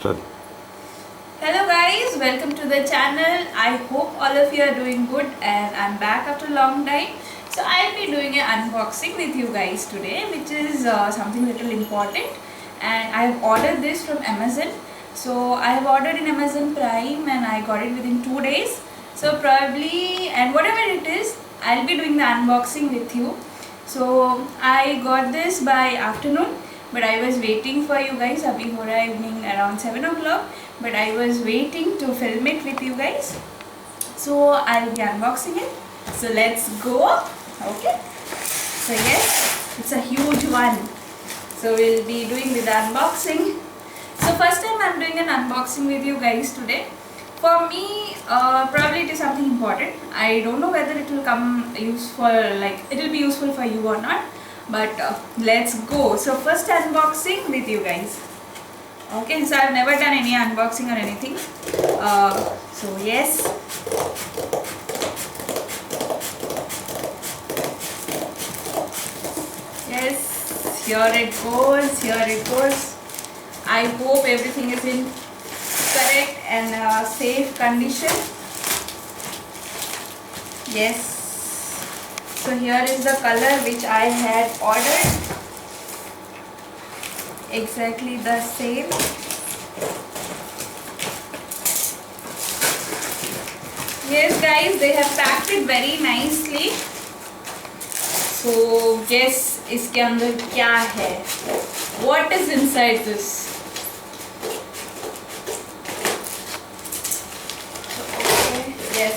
Start. Hello guys, welcome to the channel. I hope all of you are doing good and I'm back after a long time. So I'll be doing an unboxing with you guys today, which is something little important, and I have ordered this from Amazon. So I have ordered in Amazon Prime and I got it within 2 days. So probably, and whatever it is, I'll be doing the unboxing with you. So I got this by afternoon, but I was waiting for you guys. Abhi ho raha hai evening around 7 o'clock, but I was waiting to film it with you guys. So I'll be unboxing it. So let's go. Okay. So yes, it's a huge one. So we'll be doing with the unboxing. So first time I'm doing an unboxing with you guys today. For me, probably it is something important. I don't know whether it will come useful, like it will be useful for you or not. But let's go. So first unboxing with you guys. Okay, so I've never done any unboxing or anything. So yes. Yes, here it goes, here it goes. I hope everything is in correct and safe condition. Yes. So here is the color which I had ordered. Exactly the same. Yes guys, they have packed it very nicely. So guess इसके अंदर क्या है? What is inside this? Okay, yes.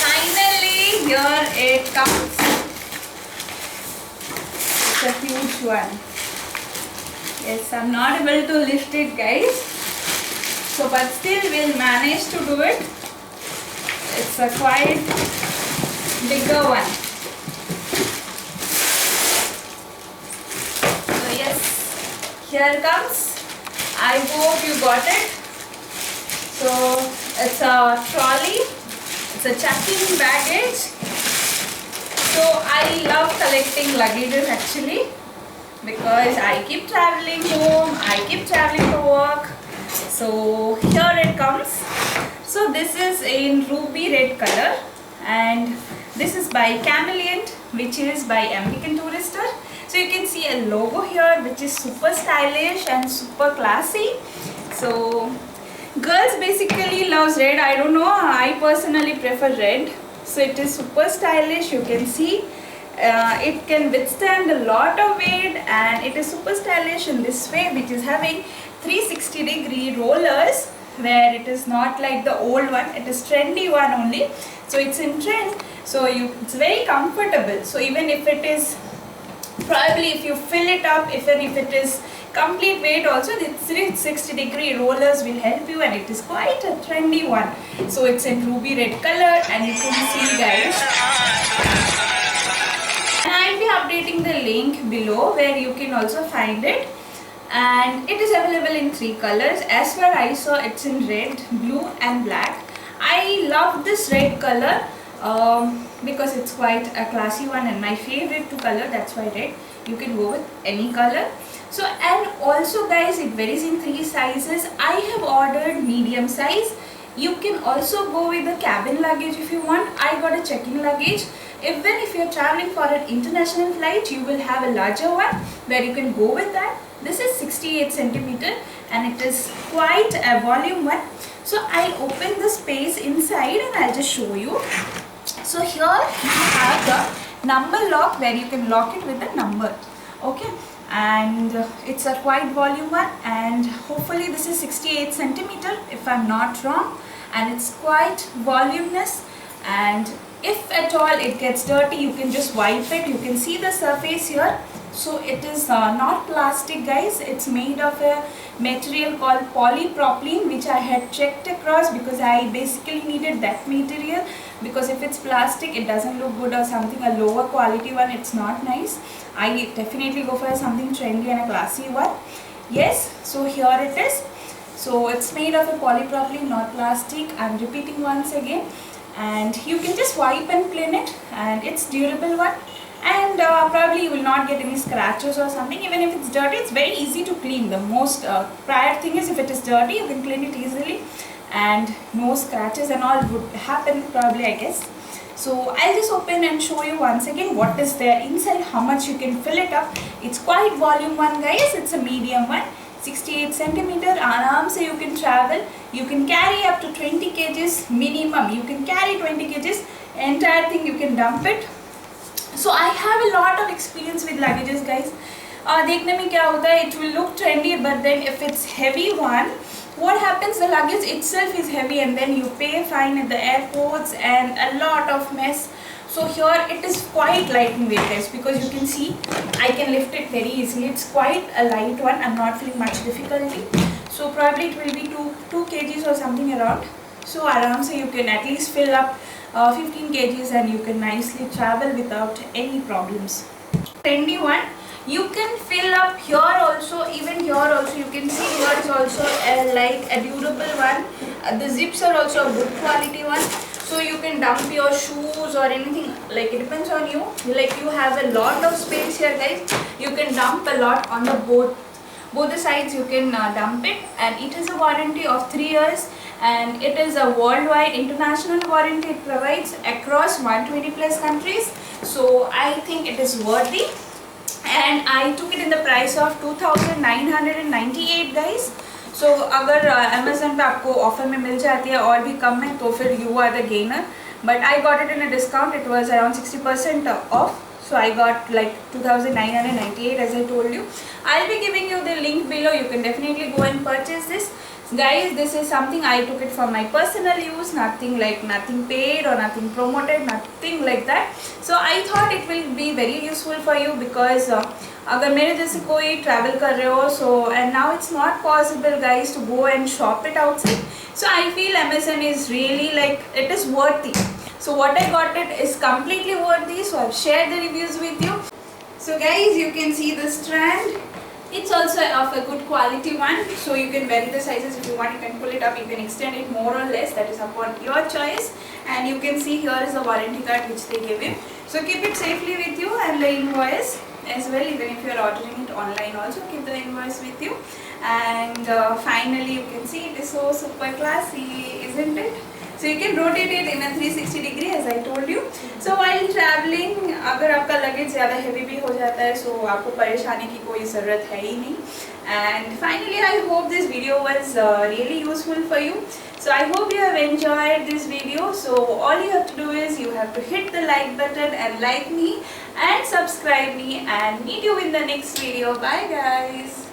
Finally, here it comes. It's a huge one. Yes, I'm not able to lift it, guys. So, but still we'll manage to do it. It's a quite bigger one. So yes, here comes. I hope you got it. So it's a trolley. It's a checking baggage. So I love collecting luggages actually, because I keep traveling home, I keep traveling to work. So here it comes. So this is in ruby red color, and this is by Chameleon, which is by American Tourister. So you can see a logo here which is super stylish and super classy. So girls basically loves red. I don't know, I personally prefer red. So it is super stylish. You can see it can withstand a lot of weight, and it is super stylish in this way, which is having 360-degree rollers, where it is not like the old one. It is trendy one only. So it's in trend. So it's very comfortable. So even if it is, probably if you fill it up, even if it is complete weight also, the 360-degree rollers will help you, and it is quite a trendy one. So it's in ruby red color, and you can see guys, and I'll be updating the link below where you can also find it. And it is available in 3 colors. As far I saw, it's in red, blue and black. I love this red color because it's quite a classy one, and my favorite 2 color, that's why red. You can go with any color. So, and also guys, it varies in 3 sizes. I have ordered medium size. You can also go with the cabin luggage if you want. I got a check-in luggage. Even if you're traveling for an international flight, you will have a larger one where you can go with that. This is 68 centimeter, and it is quite a volume one. So I open the space inside and I'll just show you. So here you have the number lock where you can lock it with the number. Okay, and it's a quite volume one, and hopefully this is 68 centimeter if I'm not wrong, and it's quite voluminous. And if at all it gets dirty, you can just wipe it. You can see the surface here. So it is not plastic guys. It's made of a material called polypropylene, which I had checked across because I basically needed that material, because if it's plastic it doesn't look good, or something a lower quality one, it's not nice. I definitely go for something trendy and a classy one. Yes, so here it is. So it's made of a polypropylene, not plastic. I'm repeating once again. And you can just wipe and clean it, and it's durable one. and probably you will not get any scratches or something. Even if it's dirty, it's very easy to clean. The most prior thing is, if it is dirty, you can clean it easily and no scratches and all would happen probably, I guess. So I'll just open and show you once again what is there inside, how much you can fill it up. It's quite volume one, guys. It's a medium one, 68 centimeter. Aram se you can travel. You can carry up to 20 kgs minimum. You can carry 20 kgs. Entire thing you can dump it. So I have a lot of experience with luggages, guys. देखने में क्या होता है, it will look trendy, but then if it's heavy one, what happens, the luggage itself is heavy and then you pay fine at the airports and a lot of mess. So here it is quite light in weight, guys, because you can see I can lift it very easily. It's quite a light one. I'm not feeling much difficulty. So probably it will be 2 kgs or something around. So around, so you can at least fill up 15 kgs and you can nicely travel without any problems. Trendy one. You can fill up here also, even here also. You can see here is also like a durable one. The zips are also a good quality one. So you can dump your shoes or anything, like it depends on you. Like you have a lot of space here, guys. You can dump a lot on the both the sides. You can dump it, and it is a warranty of 3 years, and it is a worldwide international warranty. It provides across 120 plus countries. So I think it is worthy. And I took it in the price of 2,998, guys. So अगर Amazon पे आपको offer में मिल जाती है और भी कम में, तो फिर you are the gainer. But I got it in a discount. It was around 60% off. So I got like 2,998, as I told you. I'll be giving you the link below. You can definitely go and purchase this. Guys, this is something I took it for my personal use, nothing paid or nothing promoted, nothing like that. So I thought it will be very useful for you, because अगर मेरे जैसे कोई travel कर रहे हो, so and now it's not possible, guys, to go and shop it outside. So I feel Amazon is really like, it is worthy. So what I got it is completely worthy. So I've shared the reviews with you. So guys, you can see the strand. It's also of a good quality one, so you can vary the sizes if you want. You can pull it up, you can extend it more or less, that is upon your choice. And you can see here is the warranty card which they give you. So keep it safely with you, and the invoice as well. Even if you are ordering it online also, keep the invoice with you. And finally you can see it is so super classy, isn't it? So you can rotate it in a 360 degree, as I told you. So while traveling, अगर आपका luggage ज़्यादा heavy भी हो जाता है, so आपको परेशानी की कोई ज़रूरत है ही नहीं. And finally, I hope this video was really useful for you. So I hope you have enjoyed this video. So all you have to do is you have to hit the like button and like me and subscribe me, and meet you in the next video. Bye, guys.